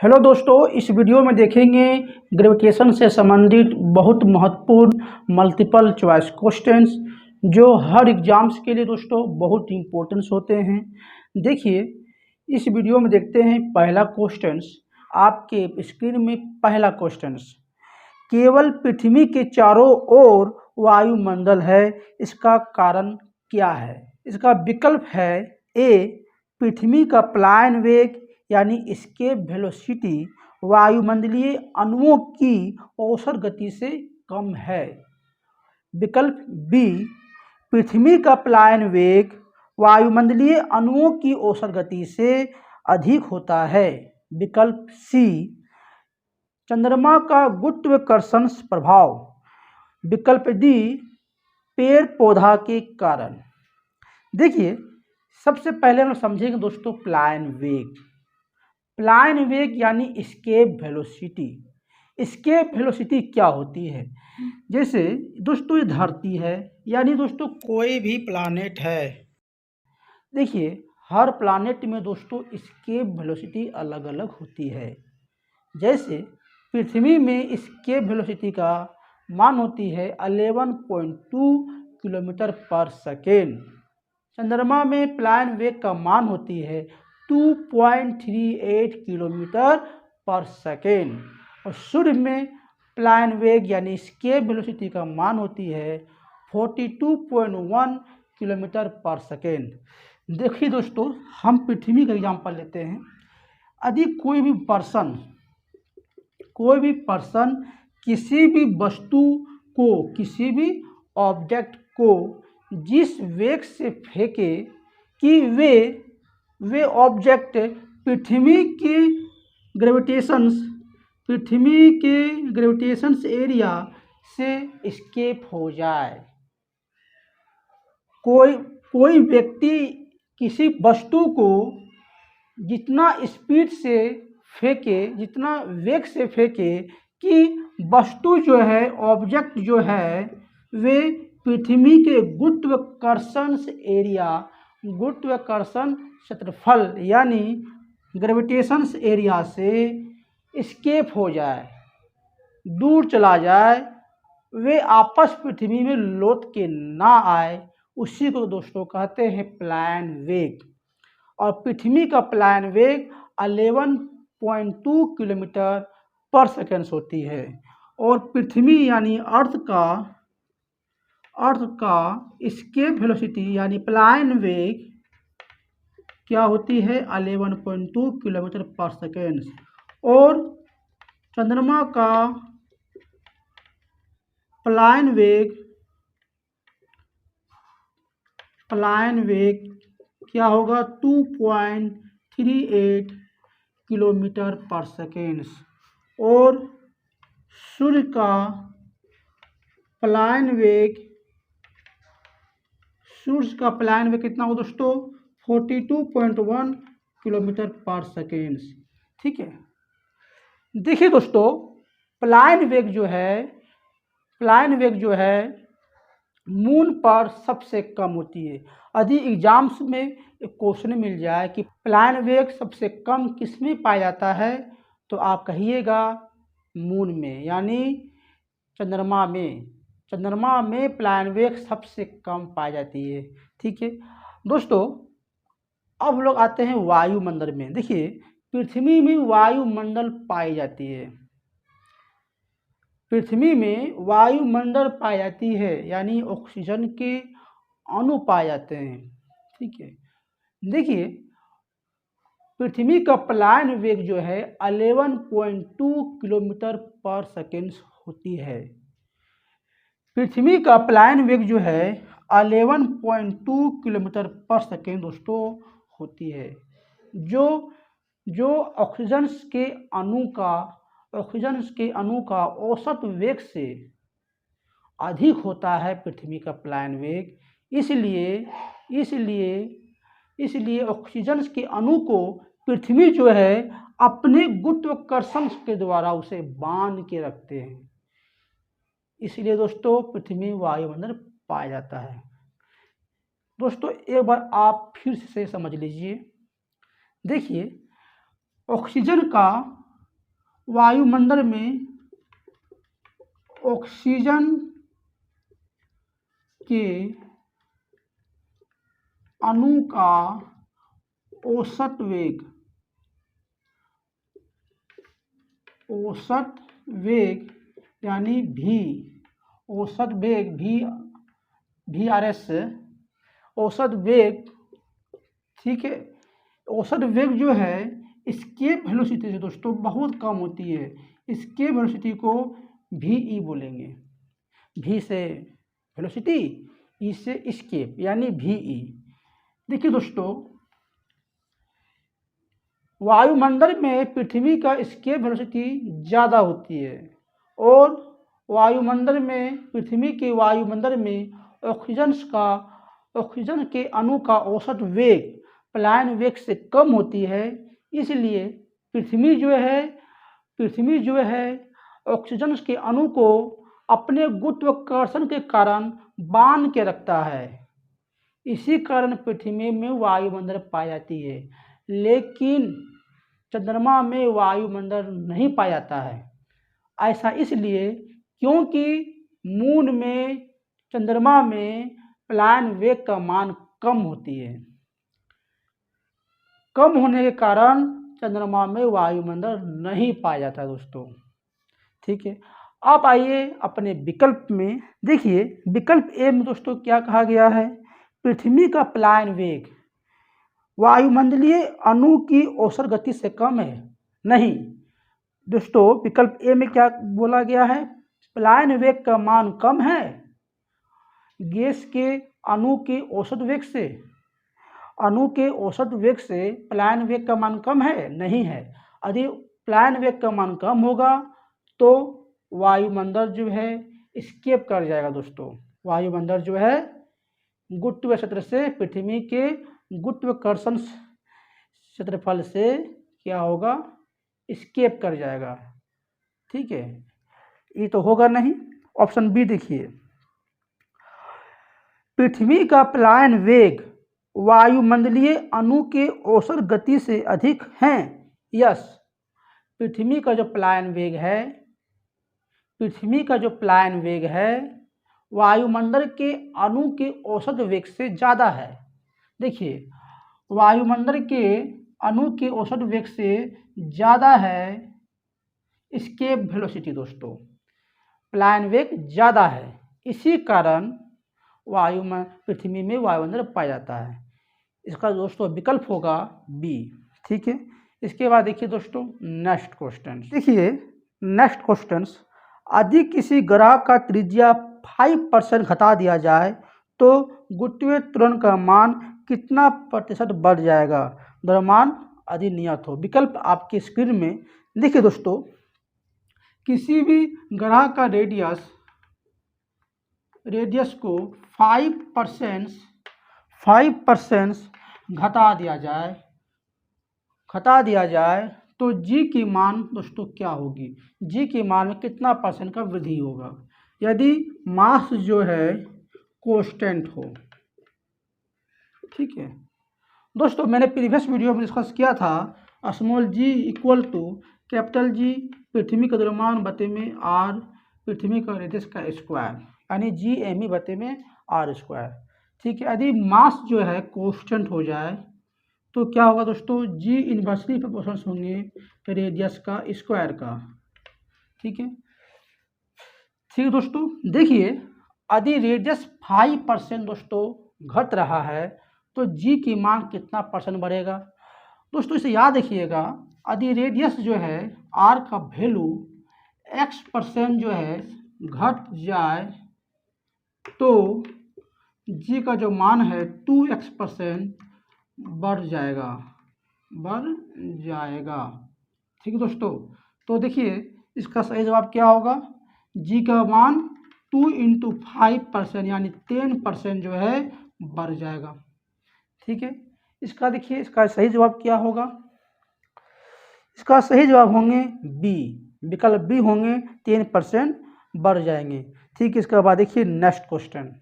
Hello दोस्तों, इस video में देखेंगे ग्रेविटेशन से संबंधित बहुत महत्वपूर्ण मल्टीपल चॉइस क्वेश्चंस जो हर एग्जाम्स के लिए दोस्तों बहुत इंपॉर्टेंस होते हैं। देखिए, इस वीडियो में देखते हैं पहला क्वेश्चंस। आपके स्क्रीन में पहला क्वेश्चंस, केवल पृथ्वी के चारों ओर वायुमंडल है, इसका कारण क्या है? इसका विकल्प है ए, पृथ्वी का पलायन वेग यानी एस्केप वेलोसिटी वायुमंडलीय अणुओं की औसत गति से कम है। विकल्प बी, पृथ्वी का पलायन वेग वायुमंडलीय अणुओं की औसत गति से अधिक होता है। विकल्प सी, चंद्रमा का गुरुत्वाकर्षण प्रभाव। विकल्प डी, पेड़ पौधा के कारण। देखिए, सबसे पहले हम समझेंगे दोस्तों पलायन वेग। पलायन वेग यानी एस्केप वेलोसिटी। एस्केप वेलोसिटी क्या होती है? जैसे दोस्तों ये धरती है, यानी दोस्तों कोई भी प्लानेट है। देखिए, हर प्लानेट में दोस्तों एस्केप वेलोसिटी अलग अलग होती है। जैसे पृथ्वी में एस्केप वेलोसिटी का मान होती है 11.2 किलोमीटर पर सेकेंड। चंद्रमा में पलायन वेग का मान होती है 2.38 किलोमीटर पर सेकेंड। और सूर्य में पलायन वेग यानी एस्केप वेलोसिटी का मान होती है 42.1 किलोमीटर पर सेकेंड। देखिए दोस्तों, हम पृथ्वी का एग्जाम्पल लेते हैं। यदि कोई भी पर्सन किसी भी वस्तु को, किसी भी ऑब्जेक्ट को जिस वेग से फेंके कि वे ऑब्जेक्ट पृथ्वी के ग्रेविटेशंस एरिया से एस्केप हो जाए। कोई व्यक्ति किसी वस्तु को जितना स्पीड से फेंके, जितना वेग से फेंके कि वस्तु जो है, ऑब्जेक्ट जो है, वे पृथ्वी के गुरुत्वाकर्षण क्षेत्रफल यानी ग्रेविटेशंस एरिया से एस्केप हो जाए, दूर चला जाए, वे आपस पृथ्वी में लौट के ना आए, उसी को दोस्तों कहते हैं पलायन वेग। और पृथ्वी का पलायन वेग 11.2 किलोमीटर पर सेकेंड होती है। और पृथ्वी यानी अर्थ का एस्केप वेलोसिटी यानी पलायन वेग क्या होती है 11.2 किलोमीटर पर सेकेंड। और चंद्रमा का पलायन वेग क्या होगा 2.38 किलोमीटर पर सेकेंड। और सूर्य का पलायन वेग कितना होगा दोस्तों 42.1 किलोमीटर पर सेकेंड। ठीक है। देखिए दोस्तों, पलायन वेग जो है मून पर सबसे कम होती है। यदि एग्जाम्स में एक क्वेश्चन मिल जाए कि पलायन वेग सबसे कम किस में पाया जाता है, तो आप कहिएगा मून में, यानी चंद्रमा में पलायन वेग सबसे कम पाई जाती है। ठीक है दोस्तों, अब लोग आते हैं वायुमंडल में। देखिए, पृथ्वी में वायुमंडल पाई जाती है। पृथ्वी में वायुमंडल पाई जाती है, यानी ऑक्सीजन के अणु पाए जाते हैं। ठीक है। देखिए, पृथ्वी का पलायन वेग जो है 11.2 किलोमीटर पर सेकेंड होती है। पृथ्वी का पलायन वेग जो है 11.2 किलोमीटर पर सेकेंड दोस्तों होती है, जो ऑक्सीजन के अणु का औसत वेग से अधिक होता है पृथ्वी का पलायन वेग। इसलिए ऑक्सीजन के अणु को पृथ्वी जो है अपने गुरुत्वाकर्षण के द्वारा उसे बांध के रखते हैं। इसलिए दोस्तों पृथ्वी वायुमंडल पाया जाता है। दोस्तों एक बार आप फिर से समझ लीजिए। देखिए, ऑक्सीजन का वायुमंडल में ऑक्सीजन के अणु का औसत वेग यानी औसत वेग VRS, औसत वेग, ठीक है। औसत वेग जो है एस्केप वेलोसिटी से दोस्तों बहुत कम होती है। एस्केप वेलोसिटी को VE बोलेंगे। V से वेलोसिटी, E से एस्केप यानी VE। देखिए दोस्तों, वायुमंडल में पृथ्वी का एस्केप वेलोसिटी ज़्यादा होती है और पृथ्वी के वायुमंडल में ऑक्सीजन के अणु का औसत वेग पलायन वेग से कम होती है। इसलिए पृथ्वी जो है ऑक्सीजन के अणु को अपने गुरुत्वाकर्षण के कारण बांध के रखता है। इसी कारण पृथ्वी में वायुमंडल पाई जाती है, लेकिन चंद्रमा में वायुमंडल नहीं पाया जाता है। ऐसा इसलिए क्योंकि मून में चंद्रमा में पलायन वेग का मान कम होती है। कम होने के कारण चंद्रमा में वायुमंडल नहीं पाया जाता दोस्तों, ठीक है। अब आइए अपने विकल्प में। देखिए विकल्प ए में दोस्तों क्या कहा गया है, पृथ्वी का पलायन वेग वायुमंडलीय अणु की औसत गति से कम है। नहीं दोस्तों, विकल्प ए में क्या बोला गया है, पलायन वेग का मान कम है गैस के अणु के औसत वेग से। अणु के औसत वेग से पलायन वेग का मान कम है, नहीं है। यदि पलायन वेग का मान कम होगा तो वायुमंडल जो है एस्केप कर जाएगा दोस्तों। वायुमंडल जो है गुरुत्वीय क्षेत्र से, पृथ्वी के गुरुत्वाकर्षण क्षेत्रफल से क्या होगा, एस्केप कर जाएगा, ठीक है। ये तो होगा नहीं। ऑप्शन बी देखिए, पृथ्वी का पलायन वेग वायुमंडलीय अणु के औसत गति से अधिक है। यस, पृथ्वी का जो पलायन वेग है वायुमंडल के अणु के औसत वेग से ज़्यादा है। देखिए, वायुमंडल के अणु के औसत वेग से ज़्यादा है एस्केप वेलोसिटी दोस्तों, पलायन वेग ज़्यादा है। इसी कारण पृथ्वी में वायुमंडल पाया जाता है। इसका दोस्तों विकल्प होगा बी, ठीक है। इसके बाद देखिए दोस्तों नेक्स्ट क्वेश्चन। देखिए नेक्स्ट क्वेश्चन, यदि किसी ग्रह का त्रिज्या 5% घटा दिया जाए तो गुरुत्वीय त्वरण का मान कितना प्रतिशत बढ़ जाएगा। द्रव्यमान यदि नियत हो। विकल्प आपकी स्क्रीन में। देखिए दोस्तों, किसी भी ग्रह का रेडियस को 5% घटा दिया जाए तो जी की मान दोस्तों क्या होगी, जी की मान में कितना % का वृद्धि होगा यदि मास जो है कांस्टेंट हो, ठीक है। दोस्तों मैंने प्रीवियस वीडियो में डिस्कस किया था small G equal to capital G पृथ्वी का द्रव्यमान बटे में आर पृथ्वी का रेडियस का स्क्वायर, यानी जी एम ई बटे में आर स्क्वायर, ठीक है। यदि मास जो है कांस्टेंट हो जाए तो क्या होगा दोस्तों, जी इन्वर्सली प्रोपोर्शनल होंगे रेडियस का स्क्वायर का, ठीक है। ठीक है दोस्तों, देखिए यदि रेडियस 5% दोस्तों घट रहा है तो जी की मान कितना % बढ़ेगा। दोस्तों इसे याद रखिएगा, यदि रेडियस जो है आर का वैल्यू x% जो है घट जाए तो जी का जो मान है 2x% बढ़ जाएगा, ठीक है दोस्तों। तो देखिए इसका सही जवाब क्या होगा, जी का मान 2 × 5% यानी 10% जो है बढ़ जाएगा, ठीक है। इसका देखिए इसका सही जवाब क्या होगा, इसका सही जवाब होंगे बी, विकल्प बी होंगे 10% बढ़ जाएंगे, ठीक है। इसके बाद देखिए नेक्स्ट क्वेश्चन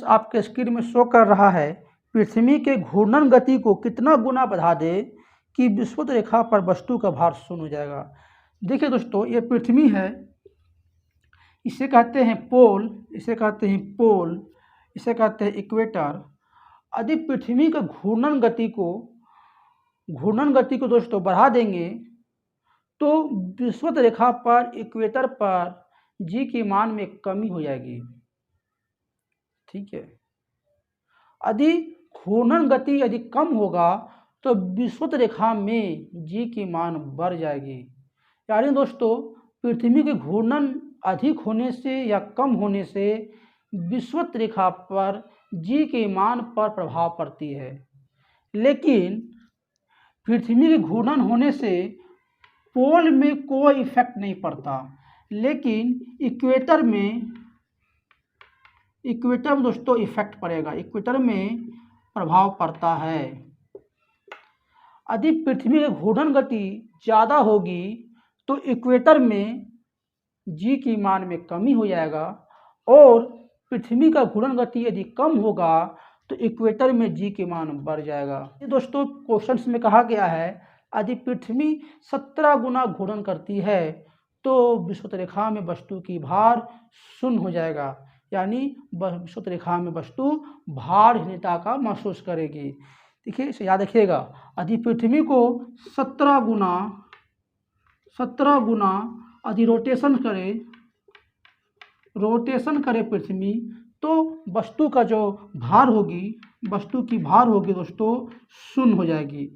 आपके स्क्रीन में शो कर रहा है, पृथ्वी के घूर्णन गति को कितना गुना बढ़ा दे कि विषुवत रेखा पर वस्तु का भार 0 हो जाएगा। देखिए दोस्तों, ये पृथ्वी है, इसे कहते हैं पोल, इसे कहते हैं पोल, इसे कहते हैं इक्वेटर। यदि पृथ्वी का घूर्णन गति को दोस्तों बढ़ा देंगे तो विषुवत रेखा पर इक्वेटर पर जी के मान में कमी हो जाएगी। ठीक है, यदि घूर्णन गति यदि कम होगा तो विषुवत रेखा में जी की मान बढ़ जाएगी। यानी दोस्तों, पृथ्वी के घूर्णन अधिक होने से या कम होने से विषुवत रेखा पर जी के मान पर प्रभाव पड़ती है, लेकिन पृथ्वी के घूर्णन होने से पोल में कोई इफेक्ट नहीं पड़ता, लेकिन इक्वेटर में दोस्तों इफेक्ट पड़ेगा, इक्वेटर में प्रभाव पड़ता है। यदि पृथ्वी की घूर्णन गति ज़्यादा होगी तो इक्वेटर में जी की मान में कमी हो जाएगा, और पृथ्वी का घूर्णन गति यदि कम होगा तो इक्वेटर में जी के मान बढ़ जाएगा। ये दोस्तों क्वेश्चंस में कहा गया है, यदि पृथ्वी 17 गुना घूर्णन करती है तो विषुवत रेखा में वस्तु की भार शून्य हो जाएगा, यानी विषुवत रेखा में वस्तु भारहीनता का महसूस करेगी। देखिए, इसे याद रखिएगा, यदि पृथ्वी को 17 गुना यदि रोटेशन करे पृथ्वी, तो वस्तु का जो भार होगी, वस्तु की भार होगी दोस्तों शून्य हो जाएगी,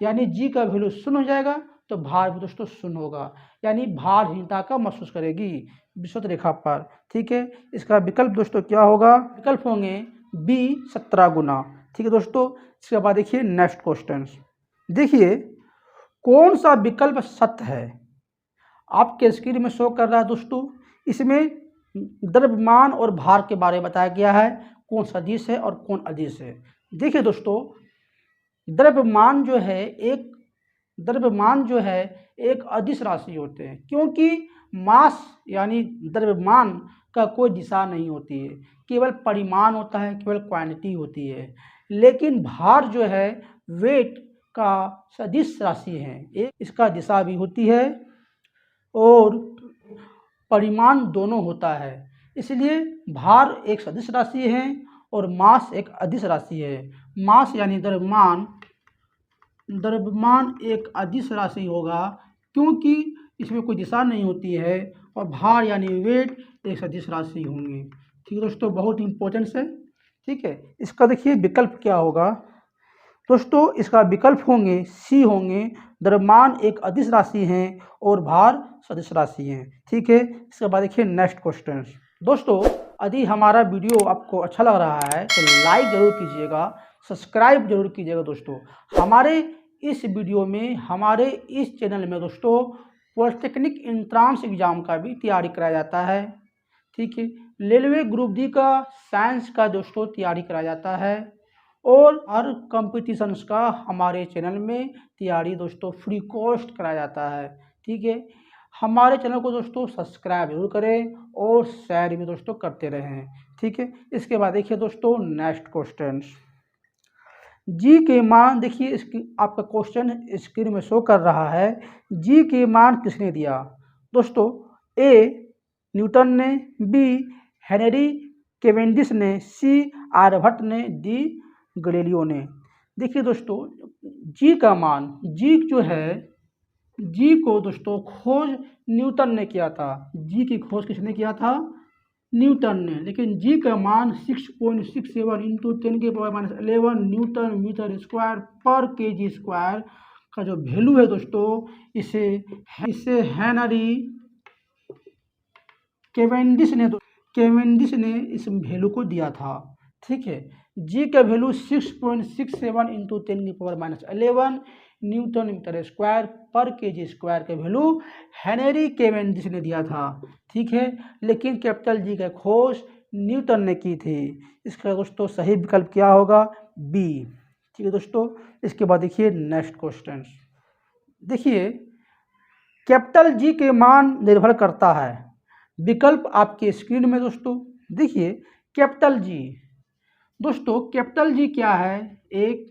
यानी जी का वैल्यू शून्य हो जाएगा तो भार भी दोस्तों शून्य होगा, यानी भारहीनता का महसूस करेगी विषुवत रेखा पर। ठीक है, इसका विकल्प दोस्तों क्या होगा? विकल्प होंगे बी 17 गुना। ठीक है दोस्तों, इसके बाद देखिए नेक्स्ट क्वेश्चन। देखिए कौन सा विकल्प सत्य है, आपके स्क्रीन में शो कर रहा है दोस्तों। इसमें द्रव्यमान और भार के बारे में बताया गया है, कौन सदिश है और कौन अदिश है। देखिए दोस्तों, द्रव्यमान जो है एक अदिश राशि होते हैं, क्योंकि मास यानी द्रव्यमान का कोई दिशा नहीं होती है, केवल परिमाण होता है, केवल क्वांटिटी होती है। लेकिन भार जो है वेट का सदिश राशि है, एक इसका दिशा भी होती है और परिमाण दोनों होता है, इसलिए भार एक सदिश राशि है और मास एक अदिश राशि है। मास यानी द्रव्यमान एक अदिश राशि होगा, क्योंकि इसमें कोई दिशा नहीं होती है, और भार यानी वेट एक सदिश राशि होंगे। ठीक है दोस्तों, बहुत इंपॉर्टेंट है। ठीक है, इसका देखिए विकल्प क्या होगा दोस्तों। इसका विकल्प होंगे सी होंगे, द्रव्यमान एक अदिश राशि है और भार सदिश राशि है। ठीक है, इसके बाद देखिए नेक्स्ट क्वेश्चन। दोस्तों, यदि हमारा वीडियो आपको अच्छा लग रहा है तो लाइक जरूर कीजिएगा, सब्सक्राइब जरूर कीजिएगा दोस्तों। हमारे इस वीडियो में, हमारे इस चैनल में दोस्तों पॉलिटेक्निक एंट्रेंस एग्जाम का भी तैयारी कराया जाता है। ठीक है, रेलवे ग्रुप डी का साइंस का दोस्तों तैयारी कराया जाता है, और हर कंपटीशंस का हमारे चैनल में तैयारी दोस्तों फ्री कॉस्ट कराया जाता है। ठीक है, हमारे चैनल को दोस्तों सब्सक्राइब जरूर करें और शेयर भी दोस्तों करते रहें। ठीक है, इसके बाद देखिए दोस्तों नेक्स्ट क्वेश्चन। जी के मान, देखिए इसकी आपका क्वेश्चन स्क्रीन में शो कर रहा है, जी के मान किसने दिया दोस्तों? ए न्यूटन ने, बी हेनरी केवेंडिश ने, सी आर्यभट्ट ने, डी गैलीलियो ने। देखिए दोस्तों, जी का मान, जी जो है, जी को दोस्तों खोज न्यूटन ने किया था। जी की खोज किसने किया था? न्यूटन ने। लेकिन जी का मान 6.67 into 10⁻11 newton metre square per KG square का जो वैल्यू है दोस्तों, इसे हेनरी केवेंडिश ने इस वैल्यू को दिया था। ठीक है, जी का value 6.67 into 10⁻11 newton metre square per KG square का वैल्यू हेनरी केवेंडिश ने दिया था। ठीक है, लेकिन कैपिटल जी का खोज न्यूटन ने की थी। इसका दोस्तों सही विकल्प क्या होगा? बी। ठीक है दोस्तों, इसके बाद देखिए नेक्स्ट क्वेश्चन। देखिए, कैपिटल जी के मान निर्भर करता है, विकल्प आपके स्क्रीन में दोस्तों। देखिए कैपिटल जी दोस्तों, कैपिटल जी क्या है? एक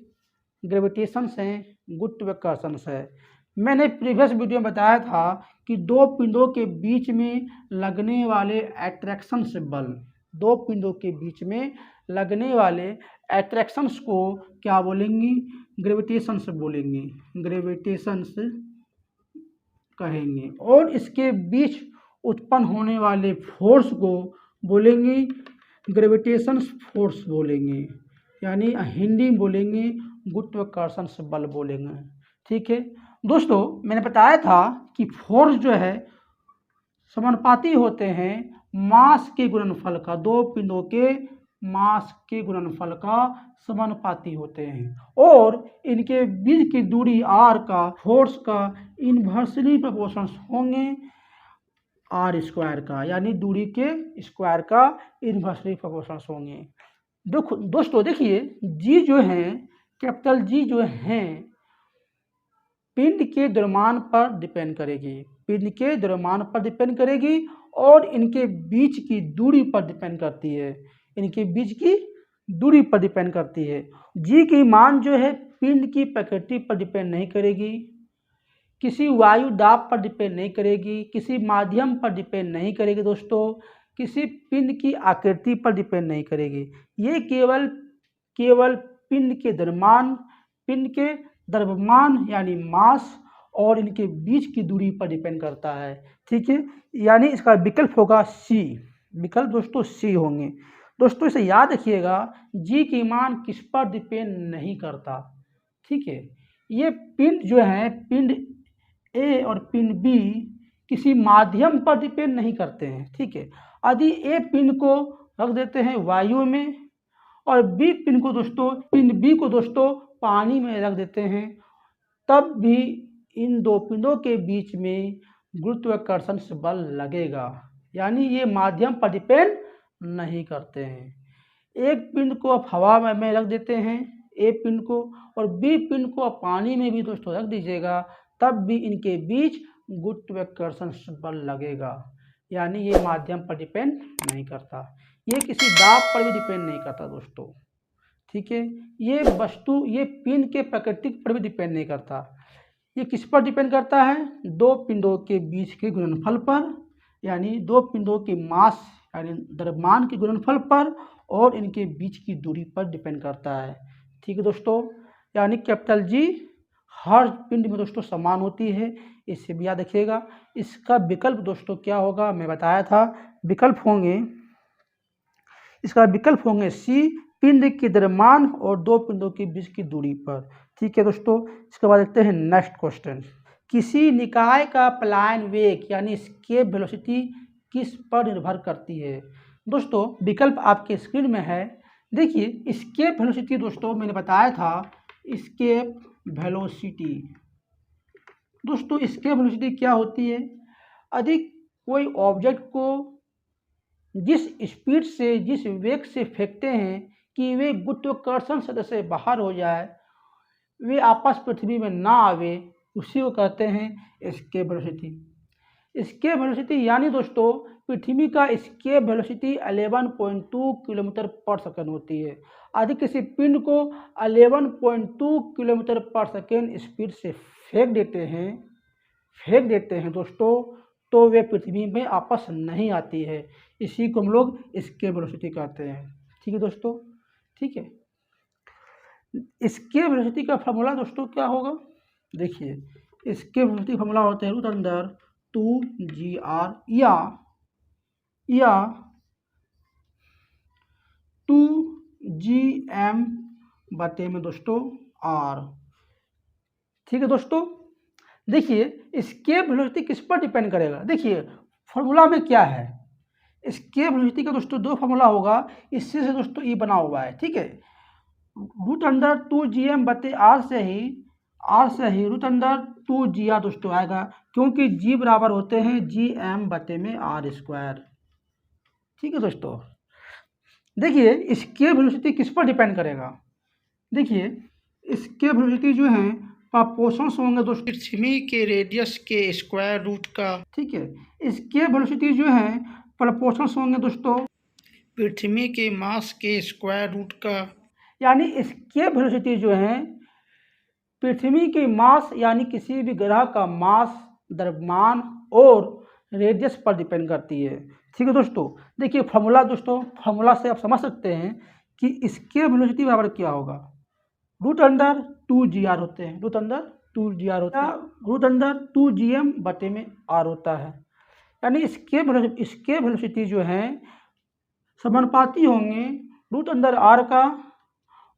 ग्रेविटेशन है, गुरुत्वाकर्षण है। मैंने प्रीवियस वीडियो में बताया था कि दो पिंडों के बीच में लगने वाले एट्रैक्शन से बल, दो पिंडों के बीच में लगने वाले एट्रैक्शंस को क्या बोलेंगे? ग्रेविटेशन से बोलेंगे, ग्रेविटेशन से कहेंगे। और इसके बीच उत्पन्न होने वाले फोर्स को बोलेंगे ग्रेविटेशन फोर्स बोलेंगे, यानी हिंदी में बोलेंगे गुरुत्वाकर्षण से बल बोलेंगे। ठीक है दोस्तों, मैंने बताया था कि फोर्स जो है समानुपाती होते हैं मास के गुणनफल का, दो पिंडों के मास के गुणनफल का समानुपाती होते हैं, और इनके बीच की दूरी r का फोर्स का इन्वर्सली प्रोपोर्शनल होंगे r स्क्वायर का, यानी दूरी के स्क्वायर का इन्वर्सली प्रोपोर्शनल होंगे। दोस्तों देखिए, g जो है, कैपिटल G जो है पिंड के द्रव्यमान पर डिपेंड करेगी, पिंड के द्रव्यमान पर डिपेंड करेगी, और इनके बीच की दूरी पर डिपेंड करती है, इनके बीच की दूरी पर डिपेंड करती है। जी की मान जो है पिंड की प्रकृति पर डिपेंड नहीं करेगी, किसी वायु दाब पर डिपेंड नहीं करेगी, किसी माध्यम पर डिपेंड नहीं करेगी दोस्तों, किसी पिंड की आकृति पर डिपेंड नहीं करेगी। ये केवल पिंड के द्रव्यमान, पिंड के द्रव्यमान यानी मास और इनके बीच की दूरी पर डिपेंड करता है। ठीक है, यानी इसका विकल्प होगा सी, विकल्प दोस्तों सी होंगे। दोस्तों इसे याद रखिएगा, जी की मान किस पर डिपेंड नहीं करता। ठीक है, ये पिंड जो है, पिंड ए और पिंड बी किसी माध्यम पर डिपेंड नहीं करते हैं। ठीक है, यदि ए पिंड को रख देते हैं वायु में और बी पिंड को दोस्तों, पिंड बी को दोस्तों पानी में रख देते हैं, तब भी इन दो पिंडों के बीच में गुरुत्वाकर्षण से बल लगेगा, यानी ये माध्यम पर डिपेंड नहीं करते हैं। एक पिंड को आप हवा में रख देते हैं, ए पिंड को, और बी पिंड को आप पानी में भी दोस्तों रख दीजिएगा, तब भी इनके बीच गुरुत्वाकर्षण से बल लगेगा, यानी ये माध्यम पर डिपेंड नहीं करता, ये किसी दाब पर भी डिपेंड नहीं करता दोस्तों। ठीक है, ये वस्तु, ये पिंड के प्रकृति पर भी डिपेंड नहीं करता, ये किस पर डिपेंड करता है? दो पिंडों के बीच के गुणनफल पर, यानी दो पिंडों के मास यानी द्रव्यमान के गुणनफल पर, और इनके बीच की दूरी पर डिपेंड करता है। ठीक है दोस्तों, यानी कैपिटल जी हर पिंड में दोस्तों समान होती है, इससे भी याद रखिएगा। इसका विकल्प दोस्तों क्या होगा, मैं बताया था, विकल्प होंगे, इसका विकल्प होंगे सी, पिंड के द्रव्यमान और दो पिंडों के बीच की दूरी पर। ठीक है दोस्तों, इसके बाद देखते हैं नेक्स्ट क्वेश्चन। किसी निकाय का पलायन वेग यानी एस्केप वेलोसिटी किस पर निर्भर करती है? दोस्तों विकल्प आपके स्क्रीन में है। देखिए, एस्केप वेलोसिटी दोस्तों मैंने बताया था, एस्केप वेलोसिटी दोस्तों, एस्केप वेलोसिटी क्या होती है? यदि कोई ऑब्जेक्ट को जिस स्पीड से, जिस वेग से फेंकते हैं कि वे गुरुत्वाकर्षण सतह से बाहर हो जाए, वे आपस पृथ्वी में ना आवे, उसी को कहते हैं एस्केप वेलोसिटी। एस्केप वेलोसिटी यानी दोस्तों पृथ्वी का एस्केप वेलोसिटी 11.2 किलोमीटर पर सेकंड होती है। यदि किसी पिंड को 11.2 किलोमीटर पर सेकंड स्पीड से फेंक देते हैं दोस्तों, तो वे पृथ्वी में आपस नहीं आती है, इसी को हम लोग एस्केप वेलोसिटी कहते हैं। ठीक है दोस्तों, ठीक है। एस्केप वेलोसिटी का फार्मूला दोस्तों क्या होगा? देखिए, एस्केप वेलोसिटी फार्मूला होता है रूट अंडर 2gr या 2gm बटे में दोस्तों r। ठीक है दोस्तों, देखिए एस्केप वेलोसिटी किस पर डिपेंड करेगा? देखिए फार्मूला में क्या है, एस्केप वेलोसिटी का दोस्तों दो फार्मूला होगा, इससे से दोस्तों ये बना हुआ है। ठीक है, रूट अंडर 2gm बटे r से ही रूट अंडर 2gr दोस्तों आएगा, क्योंकि g बराबर होते हैं gm बटे में r स्क्वायर। ठीक है दोस्तों, देखिए एस्केप वेलोसिटी किस पर डिपेंड करेगा? देखिए एस्केप वेलोसिटी जो है प्रोपोर्शंस होंगे दोस्तों पृथ्वी के रेडियस के स्क्वायर रूट का। ठीक है, एस्केप वेलोसिटी जो है प्रोपोर्शंस होंगे दोस्तों पृथ्वी के मास के स्क्वायर रूट का, यानी एस्केप वेलोसिटी जो है पृथ्वी की मास यानी किसी भी ग्रह का मास, द्रव्यमान और रेडियस पर डिपेंड करती है। ठीक है दोस्तों, देखिए फॉर्मूला दोस्तों, फॉर्मूला से आप समझ सकते हैं कि इसके वेलोसिटी बराबर क्या होगा, √2gr होते हैं, √2gr होता है, √2gm बटे में r होता है। यानी इसके वेलोसिटी जो है समानुपाती होंगे √r का,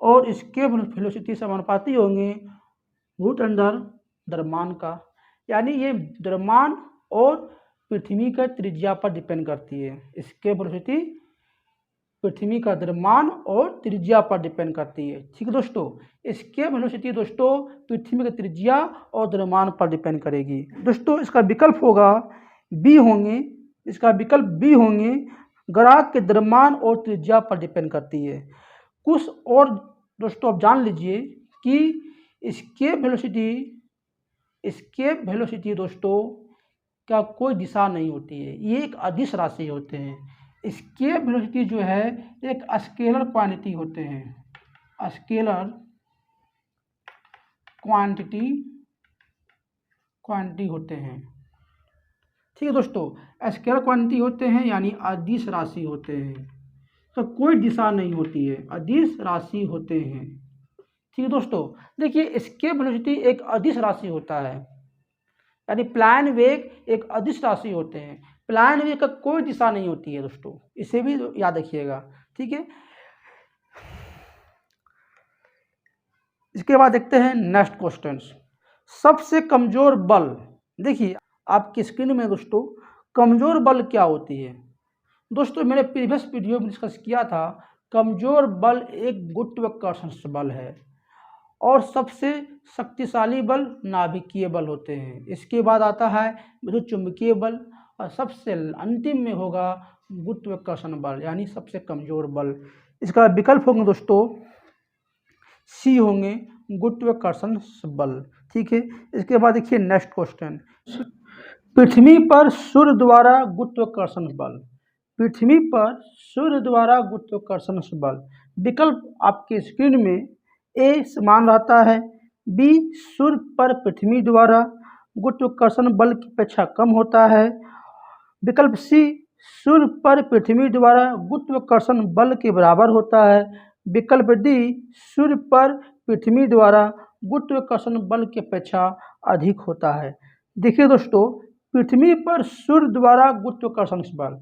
और इसके वेलोसिटी समानुपाती होंगे √, द्रव्यमान का। यानी ये द्रव्यमान और पृथ्वी का त्रिज्या पर डिपेंड करती है। इसके वेलोसिटी पृथ्वी का द्रव्यमान और त्रिज्या पर डिपेंड करती है। ठीक है दोस्तों, इसके वेलोसिटी दोस्तों पृथ्वी का त्रिज्या और द्रव्यमान पर डिपेंड करेगी। दोस्तों इसका विकल्प होगा बी होंगे, इसका विकल्प बी होंगे, ग्रह के द्रव्यमान और त्रिज्या पर डिपेंड करती है। कुछ और दोस्तों आप जान लीजिए कि इसके वेलोसिटी दोस्तों का कोई दिशा नहीं होती है, ये एक अदिश राशि होते हैं। इसके वेलोसिटी जो है एक स्केलर क्वांटिटी होते हैं, स्केलर क्वांटिटी होते हैं। ठीक है दोस्तों, स्केलर क्वांटिटी होते हैं यानी अदिश राशि होते हैं, तो कोई दिशा नहीं होती है, अदिश राशि होते हैं। ठीक है दोस्तों, देखिए इसके वेलोसिटी एक अदिश राशि होता है, यानी प्लान वेग एक अदिश राशि होते हैं। प्लान वेग का कोई दिशा नहीं होती है दोस्तों, इसे भी याद रखिएगा। ठीक है, इसके बाद देखते हैं नेक्स्ट क्वेश्चन, सबसे कमजोर बल। देखिए आपकी स्क्रीन में दोस्तों कमजोर बल क्या होती है। दोस्तों मैंने प्रीवियस वीडियो में डिस्कस किया था, कमजोर बल एक गुरुत्वाकर्षण बल है, और सबसे शक्तिशाली बल नाभिकीय बल होते हैं। इसके बाद आता है विद्युत चुंबकीय बल, और सबसे अंतिम में होगा गुरुत्वाकर्षण बल यानी सबसे कमजोर बल। इसका विकल्प होंगे दोस्तों सी होंगे, गुरुत्वाकर्षण बल। ठीक है, इसके बाद देखिए नेक्स्ट क्वेश्चन, पृथ्वी पर सूर्य द्वारा गुरुत्वाकर्षण बल, पृथ्वी पर सूर्य द्वारा गुरुत्वाकर्षण बल। विकल्प आपके स्क्रीन में ए समान रहता है, बी सूर्य पर पृथ्वी द्वारा गुरुत्वाकर्षण बल की अपेक्षा कम होता है, विकल्प सी सूर्य पर पृथ्वी द्वारा गुरुत्वाकर्षण बल के बराबर होता है, विकल्प डी सूर्य पर पृथ्वी द्वारा गुरुत्वाकर्षण बल की अपेक्षा अधिक होता है। देखिए दोस्तों, पृथ्वी पर सूर्य द्वारा गुरुत्वाकर्षण बल,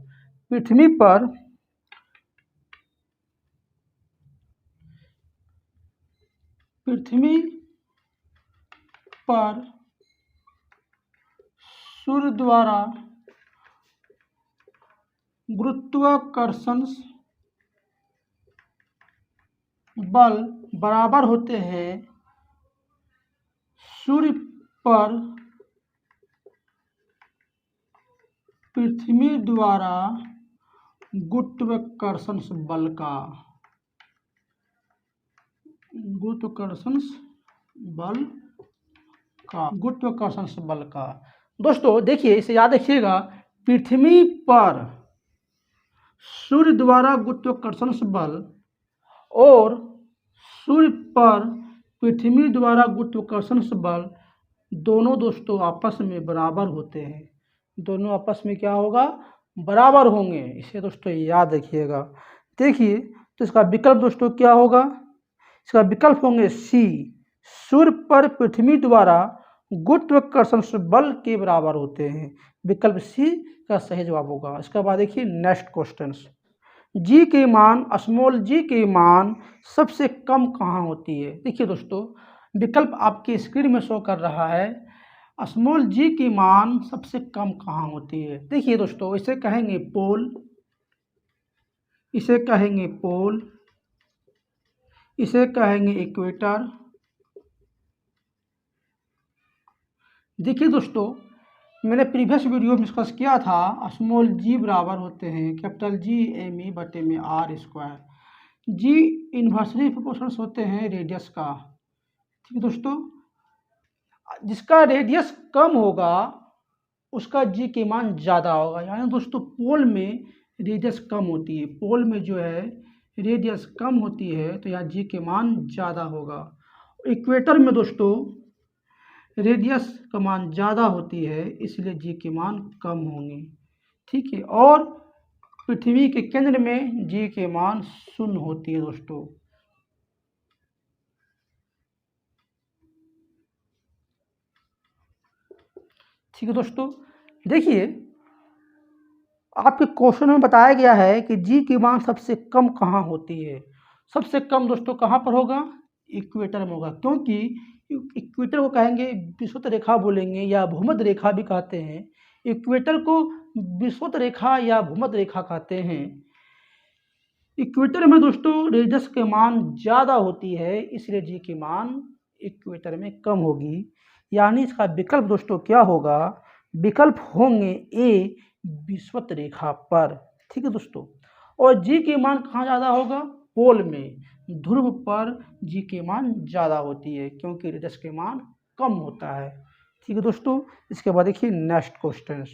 पृथ्वी पर सूर्य द्वारा गुरुत्वाकर्षण बल बराबर होते हैं सूर्य पर पृथ्वी द्वारा गुरुत्वाकर्षण बल का, गुरुत्वाकर्षण बल का। दोस्तों देखिए इसे याद रखिएगा, पृथ्वी पर सूर्य द्वारा गुरुत्वाकर्षण बल और सूर्य पर पृथ्वी द्वारा गुरुत्वाकर्षण बल दोनों दोस्तों आपस में बराबर होते हैं, दोनों आपस में क्या होगा, बराबर होंगे। इसे दोस्तों याद रखिएगा। देखिए तो इसका विकल्प दोस्तों क्या होगा, इसका विकल्प होंगे सी सूर्य पर पृथ्वी द्वारा गुरुत्वाकर्षण बल के बराबर होते हैं, विकल्प सी का सही जवाब होगा। इसके बाद देखिए नेक्स्ट क्वेश्चन, जी के मान, स्मॉल जी के मान सबसे कम कहाँ होती है। देखिए दोस्तों विकल्प आपके स्क्रीन में शो कर रहा है, स्मॉल जी की मान सबसे कम कहाँ होती है। देखिए दोस्तों इसे कहेंगे पोल, इसे कहेंगे पोल, इसे कहेंगे इक्वेटर। देखिए दोस्तों मैंने प्रीवियस वीडियो में डिस्कस किया था, स्मॉल जी बराबर होते हैं कैपिटल जी एम ई बटे में R square. G inversely proportional होते हैं रेडियस का। ठीक है दोस्तों, जिसका रेडियस कम होगा उसका जी के मान ज़्यादा होगा। यानी दोस्तों पोल में रेडियस कम होती है, पोल में जो है रेडियस कम होती है तो यहाँ जी के मान ज़्यादा होगा, इक्वेटर में दोस्तों रेडियस का मान ज़्यादा होती है, इसलिए जी के मान कम होंगे। ठीक है, और पृथ्वी के केंद्र में जी के मान शून्य होती है दोस्तों। ठीक है दोस्तों, देखिए आपके क्वेश्चन में बताया गया है कि जी की मान सबसे कम कहाँ होती है। सबसे कम दोस्तों कहाँ पर होगा? इक्वेटर में होगा, क्योंकि इक्वेटर को कहेंगे विषुवत रेखा बोलेंगे या भूमध्य रेखा भी कहते हैं। इक्वेटर को विषुवत रेखा या भूमध्य रेखा कहते हैं। इक्वेटर में दोस्तों रेडियस के मान ज़्यादा होती है, इसलिए जी की मान इक्वेटर में कम होगी। यानी इसका विकल्प दोस्तों क्या होगा? विकल्प होंगे ए विषुवत रेखा पर। ठीक है दोस्तों, और जी के मान कहाँ ज़्यादा होगा? पोल में, ध्रुव पर जी के मान ज़्यादा होती है, क्योंकि रेडियस के मान कम होता है। ठीक है दोस्तों, इसके बाद देखिए नेक्स्ट क्वेश्चन।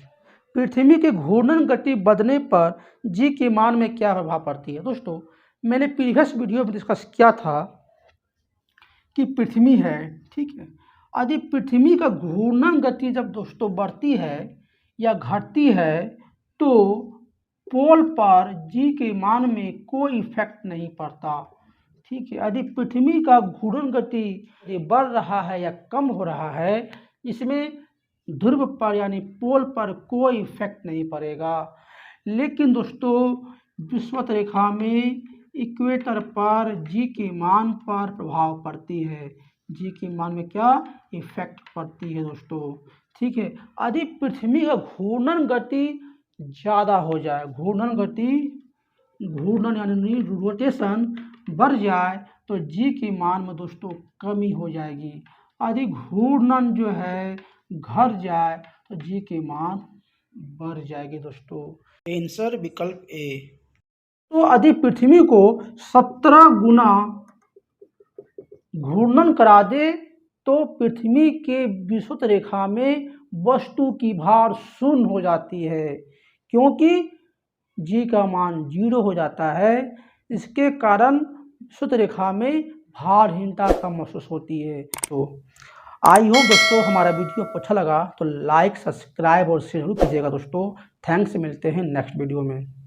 पृथ्वी के घूर्णन गति बढ़ने पर जी के मान में क्या प्रभाव पड़ती है? दोस्तों मैंने प्रीवियस वीडियो में डिस्कस किया था कि पृथ्वी है, ठीक है, यदि पृथ्वी का घूर्णन गति जब दोस्तों बढ़ती है या घटती है तो पोल पर जी के मान में कोई इफेक्ट नहीं पड़ता। ठीक है, यदि पृथ्वी का घूर्णन गति बढ़ रहा है या कम हो रहा है, इसमें ध्रुव पर यानी पोल पर कोई इफेक्ट नहीं पड़ेगा। लेकिन दोस्तों विषुवत रेखा में इक्वेटर पर जी के मान पर प्रभाव पड़ती है। जी के मान में क्या इफेक्ट पड़ती है दोस्तों। ठीक है, यदि पृथ्वी का घूर्णन गति ज़्यादा हो जाए, घूर्णन यानी रोटेशन बढ़ जाए तो जी के मान में दोस्तों कमी हो जाएगी। यदि घूर्णन जो है घट जाए तो जी के मान बढ़ जाएगी दोस्तों। आंसर विकल्प ए। तो यदि पृथ्वी को 17 गुना घूर्णन करा दे तो पृथ्वी के विषुवत रेखा में वस्तु की भार शून्य हो जाती है, क्योंकि जी का मान 0 हो जाता है। इसके कारण विषुवत रेखा में भारहीनता कम महसूस होती है। तो आई होप दोस्तों हमारा वीडियो आपको अच्छा लगा तो लाइक, सब्सक्राइब और शेयर जरूर कीजिएगा दोस्तों। थैंक्स, मिलते हैं नेक्स्ट वीडियो में।